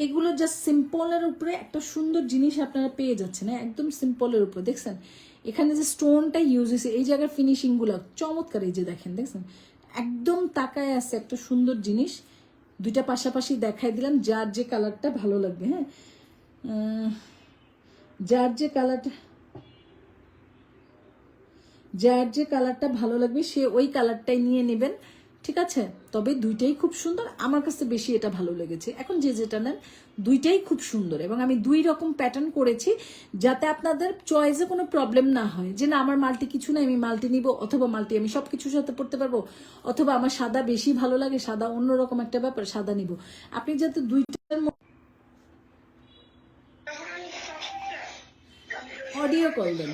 এগুলো জাস্ট সিম্পলের উপরে একটা সুন্দর জিনিস আপনারা পেয়ে যাচ্ছেন। হ্যাঁ, একদম সিম্পলের উপরে দেখছেন এখানে যে স্টোনটা ইউজ হয়েছে, এই জায়গার ফিনিশিংগুলো চমৎকার। এই যে দেখেন, দেখছেন একদম তাকায় আছে একটা সুন্দর জিনিস। দুইটা পাশাপাশি দেখাই দিলাম, যার যে কালারটা ভালো লাগবে। হ্যাঁ, যার যে কালারটা ভালো লাগবে সে ওই কালারটাই নিয়ে নেবেন, ঠিক আছে। তবে দুইটাই খুব সুন্দর, আমার কাছে বেশি এটা ভালো লেগেছে। এখন যে যেটা নেন দুইটাই খুব সুন্দর, এবং আমি দুই রকম প্যাটার্ন করেছি যাতে আপনাদের চয়েসে কোনো প্রবলেম না হয়, যে না আমার মাল্টি কিছু না, আমি মাল্টি নিব, অথবা মাল্টি আমি সব কিছুর সাথে পড়তে পারবো, অথবা আমার সাদা বেশি ভালো লাগে, সাদা অন্যরকম একটা ব্যাপার, সাদা নিব। আপনি যাতে দুইটার অডিও কল দেন।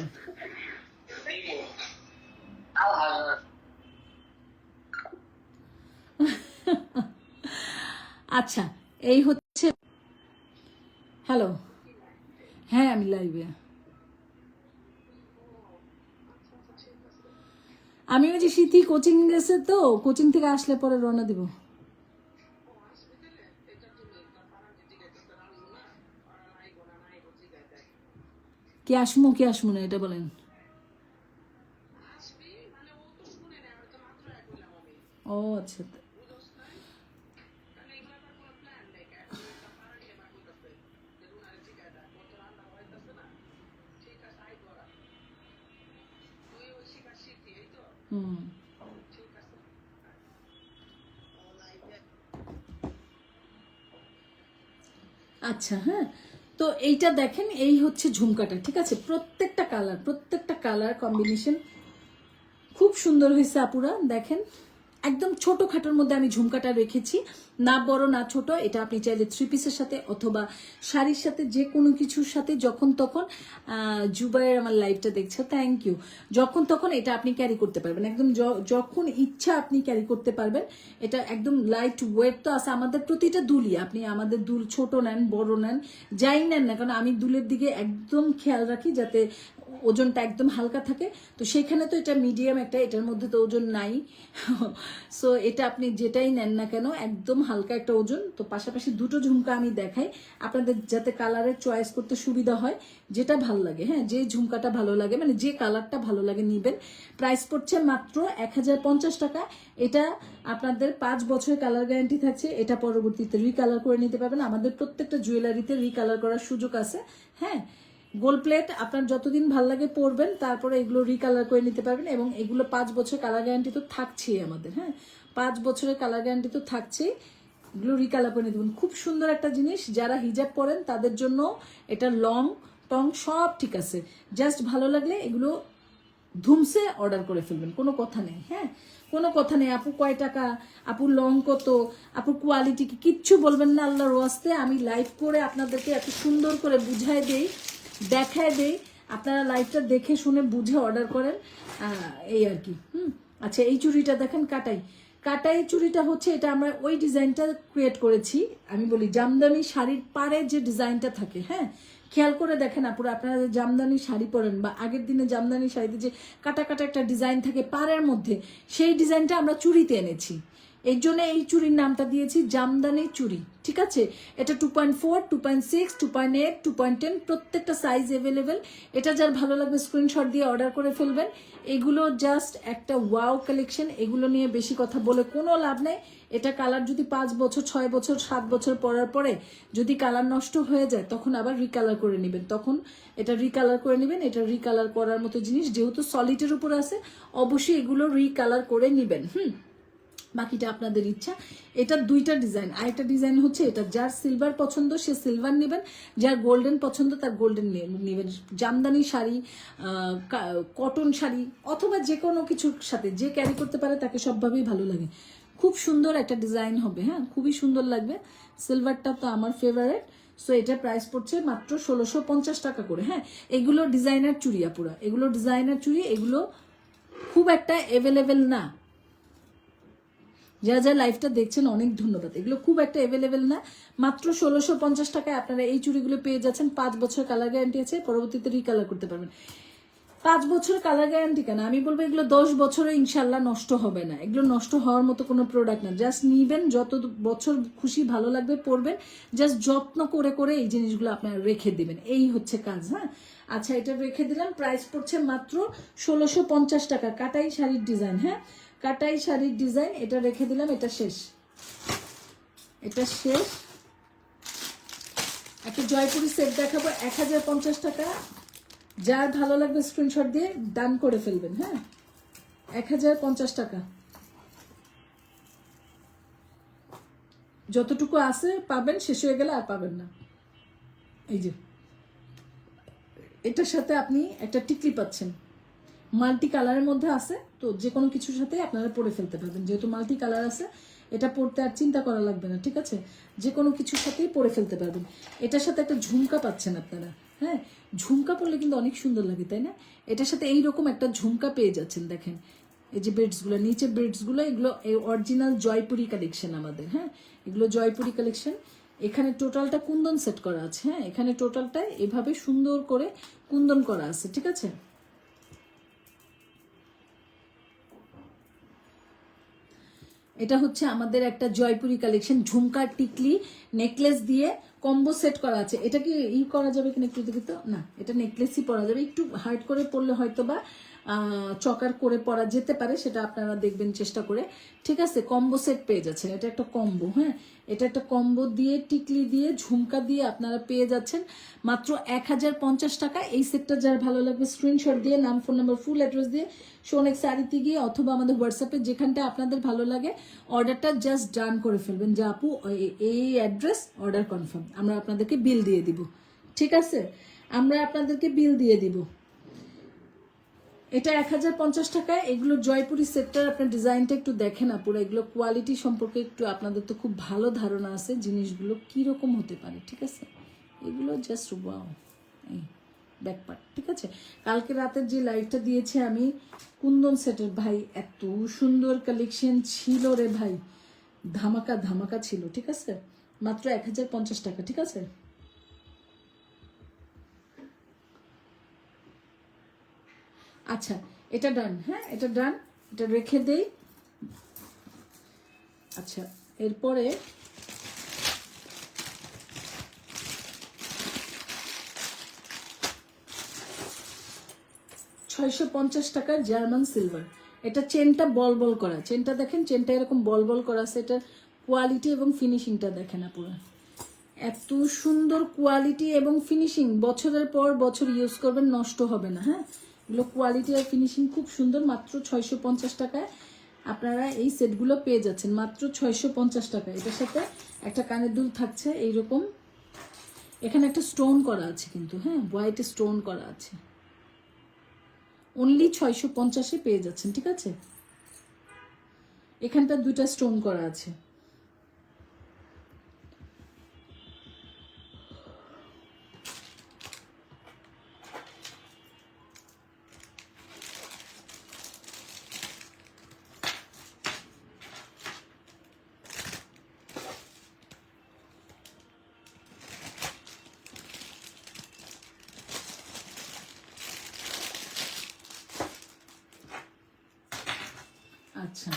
আচ্ছা, এই হচ্ছে। হ্যালো, হ্যাঁ আমি লাইভে। আমি ওই যে শীতি কোচিং গেছে, তো কোচিং থেকে আসলে পরে রওনা দিব। কি আসমু না এটা বলেন। ও আচ্ছা, হুম, আচ্ছা। হ্যাঁ, তো এইটা দেখেন, এই হচ্ছে ঝুমকাটা, ঠিক আছে। প্রত্যেকটা কালার কম্বিনেশন খুব সুন্দর হয়েছে আপুরা। দেখেন একদম ছোটখাটোর মধ্যে আমি ঝুমকাটা রেখেছি, না বড় না ছোট। এটা আপনি চাইলে 3 পিসের সাথে অথবা শাড়ির সাথে যে কোনো কিছুর সাথে যখন তখন, জুবাইয়ের আমার লাইভটা দেখছে, থ্যাংক ইউ, যখন তখন এটা আপনি ক্যারি করতে পারবেন, একদম যখন ইচ্ছা আপনি ক্যারি করতে পারবেন। এটা একদম লাইট ওয়েট তো আছে, আমাদের প্রতিটা দুলই, আপনি আমাদের দুল ছোট নেন বড় নেন যাই নেন না, কারণ আমি দুলের দিকে একদম খেয়াল রাখি যাতে ওজনটা একদম হালকা থাকে। তো সেখানে তো এটা মিডিয়াম একটা, এটার মধ্যে তো ওজন নাই। সো এটা আপনি যেটাই নেন না কেন একদম হালকা একটা ওজন। তো পাশাপাশি দুটো ঝুমকা আমি দেখাই আপনাদের, যাতে কালারের চয়েস করতে সুবিধা হয়, যেটা ভালো লাগে, হ্যাঁ যে ঝুমকাটা ভালো লাগে, মানে যে কালারটা ভালো লাগে নিবেন। প্রাইস পড়ছে মাত্র 1050 টাকা। এটা আপনাদের 5 বছরের কালার গ্যারান্টি থাকছে। এটা পরবর্তীতে রিকালার করে নিতে পারবেন, আমাদের প্রত্যেকটা জুয়েলারিতে রিকালার করার সুযোগ আছে। হ্যাঁ, গোল্ড প্লেট আপনার যতদিন ভাল লাগে পরবেন, তারপরে এগুলো রিকালার করে নিতে পারবেন। এবং এগুলো 5 বছর কালার গ্যারান্টি তো থাকছেই আমাদের। হ্যাঁ, 5 বছরের কালার গ্যারান্টি তো থাকছেই, এগুলো রিকালার করে নিতে পারবেন। খুব সুন্দর একটা জিনিস, যারা হিজাব পরেন তাদের জন্য এটা লং টং সব ঠিক আছে। জাস্ট ভালো লাগলে এগুলো ধুমসে অর্ডার করে ফেলবেন, কোনো কথা নেই। হ্যাঁ, কোনো কথা নেই আপু কয় টাকা, আপু লং কত, আপু কোয়ালিটি কি, কিচ্ছু বলবেন না আল্লাহর ওয়াস্তে। আমি লাইভ করে আপনাদেরকে এত সুন্দর করে বুঝাই দেই, দেখায় দেই, আপনারা লাইভটা দেখে শুনে বুঝে অর্ডার করেন, এই আর কি। আচ্ছা, এই চুড়িটা দেখেন, কাটাই কাটাই চুড়িটা হচ্ছে, এটা আমরা ওই ডিজাইনটা ক্রিয়েট করেছি। আমি বলি জামদানি শাড়ির পাড়ে যে ডিজাইনটা থাকে, হ্যাঁ খেয়াল করে দেখেন আপুরা, আপনারা যে জামদানি শাড়ি পরেন বা আগের দিনে জামদানি শাড়িতে যে কাটা কাটা একটা ডিজাইন থাকে পাড়ের মধ্যে, সেই ডিজাইনটা আমরা চুড়িতে এনেছি। এই জন্য এই চুড়ির নামটা দিয়েছি জামদানি চুড়ি, ঠিক আছে। এটা 2.4, 2.6, 2.8, 2.10 প্রত্যেকটা সাইজ অ্যাভেলেবেল। এটা যার ভালো লাগবে স্ক্রিনশট দিয়ে অর্ডার করে ফেলবেন। এগুলো জাস্ট একটা ওয়াও কালেকশন, এগুলো নিয়ে বেশি কথা বলে কোনো লাভ নেই। এটা কালার যদি 5 বছর 6 বছর 7 বছর পরার পরে যদি কালার নষ্ট হয়ে যায়, তখন আবার রিকালার করে নেবেন, তখন এটা রিকালার করে নেবেন। এটা রিকালার করার মতো জিনিস, যেহেতু সলিডের উপর আছে, অবশ্যই এগুলো রিকালার করে নেবেন। বাকিটা আপনাদের ইচ্ছা। এটা দুইটা ডিজাইন, আরেকটা ডিজাইন হচ্ছে এটা, যার সিলভার পছন্দ সে সিলভার নেবেন, যার গোল্ডেন পছন্দ তার গোল্ডেন নেবেন। জামদানি শাড়ি, কটন শাড়ি অথবা যে কোনো কিছুর সাথে যে ক্যারি করতে পারে তাকে সবভাবেই ভালো লাগে। খুব সুন্দর একটা ডিজাইন হবে, হ্যাঁ খুবই সুন্দর লাগবে। সিলভারটা তো আমার ফেভারিট। সো এটা প্রাইস পড়ছে মাত্র 1650 টাকা করে। হ্যাঁ, এগুলো ডিজাইনার চুড়ি আপুরা, এগুলো ডিজাইনার চুড়ি, এগুলো খুব একটা অ্যাভেলেবেল না। যারা যারা লাইভটা দেখছেন অনেক ধন্যবাদ। এগুলো খুব একটা অ্যাভেলেবেল না, মাত্র 1650 টাকায় আপনারা এই চুড়িগুলো পেয়ে যাচ্ছেন। 5 বছর কালার গ্যারান্টি আছে, পরবর্তীতে রিকালার করতে পারবেন। 5 বছর কালার গ্যারান্টি কেন, আমি বলবো এগুলো 10 বছরে ইনশাল্লাহ নষ্ট হবে না। এগুলো নষ্ট হওয়ার মতো কোনো প্রোডাক্ট না। জাস্ট নিবেন, যত বছর খুশি ভালো লাগবে পরবেন, জাস্ট যত্ন করে করে এই জিনিসগুলো আপনারা রেখে দিবেন, এই হচ্ছে কাজ। হ্যাঁ, আচ্ছা এটা রেখে দিলাম। প্রাইস পড়ছে মাত্র 1650 টাকা। কাটাই শাড়ির ডিজাইন, হ্যাঁ কাটাই শাড়ির ডিজাইন, এটা রেখে দিলাম। এটা শেষ, এটা শেষ। একটা জয়পুরি সেট দেখাবো 1050 টাকা। যার ভালো লাগবে স্ক্রিনশট দিয়ে ডান করে ফেলবেন। হ্যাঁ, 1050 টাকা। যতটুকু আছে পাবেন, শেষ হয়ে গেলে আর পাবেন না। এই যে এটার সাথে আপনি একটা টিকলি পাচ্ছেন, মাল্টি কালারের মধ্যে আছে, তো যে কোনো কিছুর সাথে আপনারা পরে ফেলতে পারবেন। যেহেতু মাল্টি কালার আছে, এটা পরতে আর চিন্তা করা লাগবে না, ঠিক আছে। যে কোনো কিছুর সাথেই পরে ফেলতে পারবেন। এটার সাথে একটা ঝুমকা পাচ্ছেন আপনারা। হ্যাঁ, ঝুমকা পরলে কিন্তু অনেক সুন্দর লাগে, তাই না। এটার সাথে এইরকম একটা ঝুমকা পেয়ে যাচ্ছেন, দেখেন এই যে বেডসগুলো, নিচে বেডসগুলো, এগুলো এই অরিজিনাল জয়পুরি কালেকশন আমাদের। হ্যাঁ, এগুলো জয়পুরি কালেকশন। এখানে টোটালটা কুন্দন সেট করা আছে। হ্যাঁ, এখানে টোটালটা এভাবে সুন্দর করে কুন্দন করা আছে, ঠিক আছে। এটা হচ্ছে আমাদের একটা জয়পুরি কালেকশন, ঝুমকা টিকলি নেকলেস দিয়ে কম্বো সেট করা আছে। এটা কি করা যাবে কিনা একটু দেখি তো। না, এটা নেকলেসই পরা যাবে, একটু হার্ড করে পরলে হয়তো বা চকার করে পরা যেতে পারে, সেটা আপনারা দেখবেন চেষ্টা করে, ঠিক আছে। কম্বো সেট পেয়ে যাচ্ছেন, এটা একটা কম্বো। হ্যাঁ, এটা একটা কম্বো দিয়ে টিকলি দিয়ে ঝুমকা দিয়ে আপনারা পেয়ে যাচ্ছেন মাত্র 1050 টাকা। এই সেটটা যার ভালো লাগবে স্ক্রিনশট দিয়ে নাম, ফোন নাম্বার, ফুল অ্যাড্রেস দিয়ে সোনেক শাড়িতে গিয়ে অথবা আমাদের হোয়াটসঅ্যাপে যেখানটা আপনাদের ভালো লাগে অর্ডারটা জাস্ট ডান করে ফেলবেন, যে আপু এই অ্যাড্রেস, অর্ডার কনফার্ম। আমরা আপনাদেরকে বিল দিয়ে দিব, ঠিক আছে, আমরা আপনাদেরকে বিল দিয়ে দিব। এটা 1050 টাকায়। এগুলো জয়পুরি সেটটার আপনার ডিজাইনটা একটু দেখেন না পুরো, এগুলো কোয়ালিটি সম্পর্কে একটু আপনাদের তো খুব ভালো ধারণা আছে জিনিসগুলো কীরকম হতে পারে, ঠিক আছে? এগুলো জাস্ট ওয়াও। এই ব্যাকপার্ট, ঠিক আছে? কালকে রাতের যে লাইভটা দিয়েছি আমি কুন্দন সেটের, ভাই এত সুন্দর কালেকশন ছিল রে ভাই, ধামাকা ধামাকা ছিল, ঠিক আছে? মাত্র 1050 টাকা, ঠিক আছে? আচ্ছা এটা ডান, হ্যাঁ এটা ডান, এটা রেখে দেই। আচ্ছা এরপরে টাকার জার্মান সিলভার। এটা চেনটা বল বল করা, চেনটা দেখেন, চেনটা এরকম বল বল করা আছে। এটার কোয়ালিটি এবং ফিনিশিংটা দেখেন না পুরো, এত সুন্দর কোয়ালিটি এবং ফিনিশিং, বছরের পর বছর ইউজ করবেন, নষ্ট হবে না। হ্যাঁ এগুলো কোয়ালিটি আর ফিনিশিং খুব সুন্দর। মাত্র 650 টাকায় আপনারা এই সেটগুলো পেয়ে যাচ্ছেন, মাত্র 650 টাকায়। এটার সাথে একটা কানের দুল থাকছে এইরকম, এখানে একটা স্টোন করা আছে কিন্তু, হ্যাঁ হোয়াইট স্টোন করা আছে। অনলি 650-এ পেয়ে যাচ্ছেন, ঠিক আছে? এখানটা 2টা স্টোন করা আছে। আচ্ছা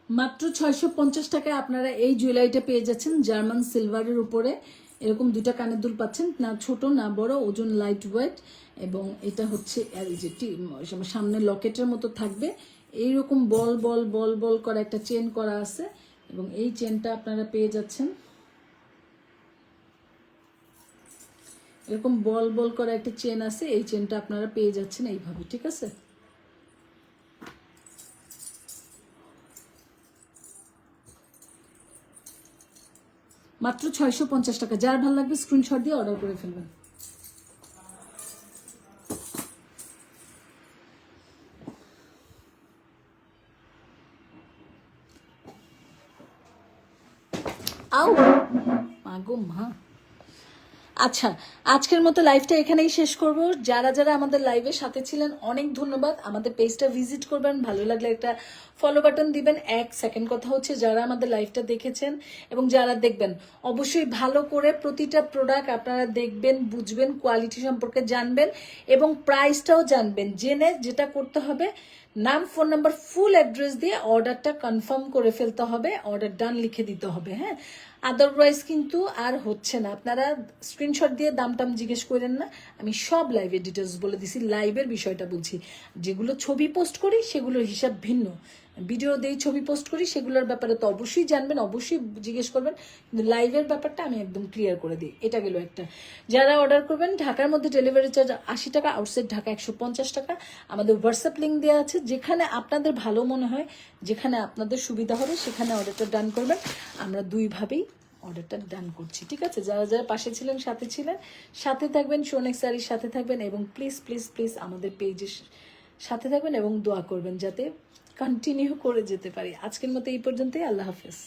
মাত্র 650 টাকায় আপনারা এই জুয়েলারিটা পেয়ে যাচ্ছেন জার্মান সিলভারের উপরে। এরকম 2টা কানের দুল পাচ্ছেন, না ছোট না বড়, ওজন লাইট ওয়েট। এবং এটা হচ্ছে এই যে সামনে লকেটের মতো থাকবে, এইরকম বল বল বল বল করা একটা চেন করা আছে। এবং এই চেনটা আপনারা পেয়ে যাচ্ছেন এরকম বল বল করা একটা চেন আছে, এই চেনটা আপনারা পেয়ে যাচ্ছেন এইভাবে, ঠিক আছে? মাত্র 650 টাকা। যার ভালো লাগবে স্ক্রিনশট দিয়ে অর্ডার করে ফেলবেন। আও মাগো মা। আচ্ছা আজকের মতো লাইভটা এখানেই শেষ করব। যারা যারা আমাদের লাইভের সাথে ছিলেন অনেক ধন্যবাদ। আমাদের পেজটা ভিজিট করবেন, ভালো লাগলে একটা ফলো বাটন দিবেন। সেকেন্ড কথা হচ্ছে যারা আমাদের লাইভটা দেখেছেন এবং যারা দেখবেন অবশ্যই ভালো করে প্রতিটা প্রোডাক্ট আপনারা দেখবেন, বুঝবেন, কোয়ালিটি সম্পর্কে জানবেন এবং প্রাইসটাও জানবেন। জেনে যেটা করতে হবে, নাম, ফোন নাম্বার, ফুল অ্যাড্রেস দিয়ে অর্ডারটা কনফার্ম করে ফেলতে হবে, অর্ডার ডান লিখে দিতে হবে। হ্যাঁ আদারওয়াইজ কিন্তু আর হচ্ছে না। আপনারা স্ক্রিনশট দিয়ে দাম টাম জিজ্ঞেস করেন না, আমি সব লাইভের ডিটেলস বলে দিছি, লাইভের বিষয়টা বলছি। যেগুলো ছবি পোস্ট করি সেগুলোর হিসাব ভিন্ন, ভিডিও দেই ছবি পোস্ট করি সেগুলোর ব্যাপারে তো অবশ্যই জানবেন, অবশ্যই জিজ্ঞেস করবেন, কিন্তু লাইভের ব্যাপারটা আমি একদম ক্লিয়ার করে দিই। এটা গেল একটা। যারা অর্ডার করবেন ঢাকার মধ্যে ডেলিভারি চার্জ 80 টাকা, আউটসাইড ঢাকা 150 টাকা। আমাদের হোয়াটসঅ্যাপ লিঙ্ক দেওয়া আছে, যেখানে আপনাদের ভালো মনে হয়, যেখানে আপনাদের সুবিধা হবে সেখানে অর্ডারটা ডান করবেন। আমরা দুইভাবেই অর্ডারটা ডান করছি, ঠিক আছে? যারা যারা পাশে ছিলেন, সাথে ছিলেন, সাথে থাকবেন, শোনেক স্যারির সাথে থাকবেন এবং প্লিজ প্লিজ প্লিজ আমাদের পেজের সাথে থাকবেন এবং দোয়া করবেন যাতে কন্টিনিউ করে যেতে পারি। আজকের মতো এই পর্যন্তই। আল্লাহ হাফেজ।